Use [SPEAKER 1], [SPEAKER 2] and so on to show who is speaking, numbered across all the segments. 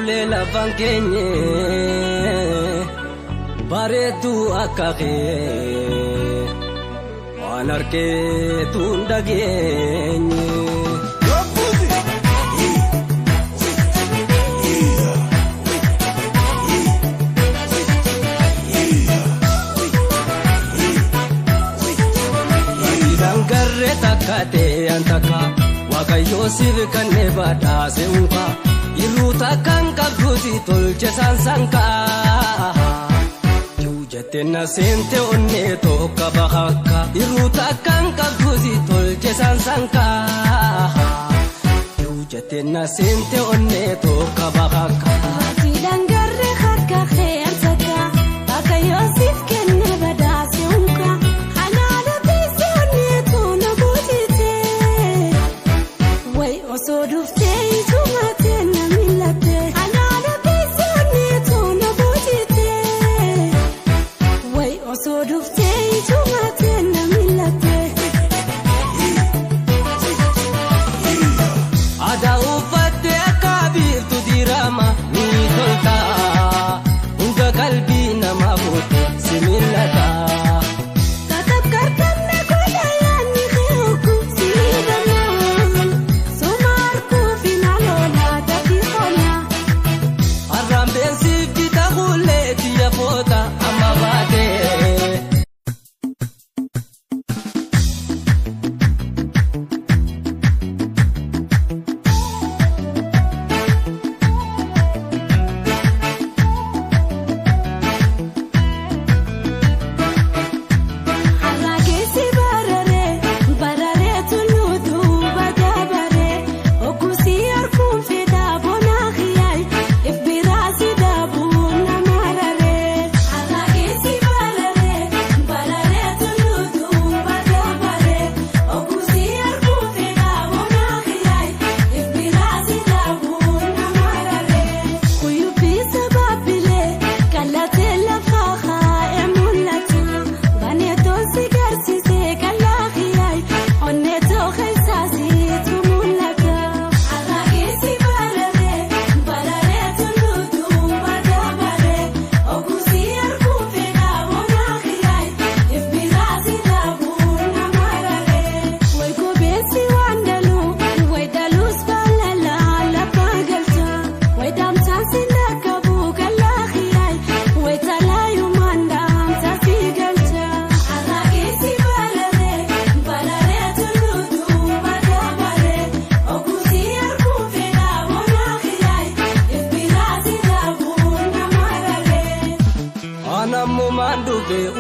[SPEAKER 1] ulela bangenye baretu akake anarke tundagenye dangarre takate antaka wakayo sirkanne bada seunka iruta kan kabduti tolche sansanka jujatena sente onne to kabahaka iruta kan kabduti tolche sansanka jujatena sente onne to kabahaka
[SPEAKER 2] dangarre khaka khayantaka wakayo sirkanne bada seunka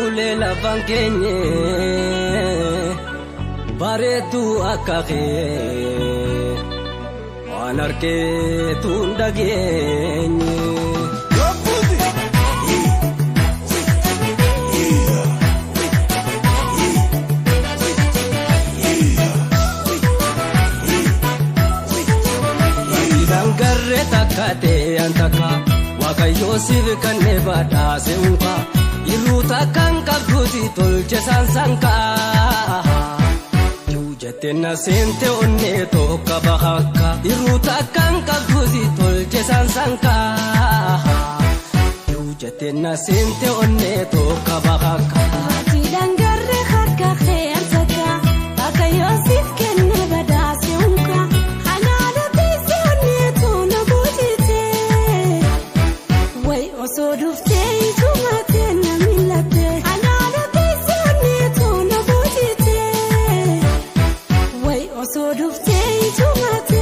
[SPEAKER 1] ulela bangenye baretu akake anarke tundagenye dangarre takate antaka wakayo sirkanne bada seunka iruta kan kabduti tolche sansanka jujatena sente onne to kabahaka iruta kan kabduti tolche sansanka jujatena sente onne to kabahaka
[SPEAKER 2] dangarre khaka khayantaka wakayo sirkanne bada seunka anada bisoni to nabutite way osodufte tumatena so do stay too much.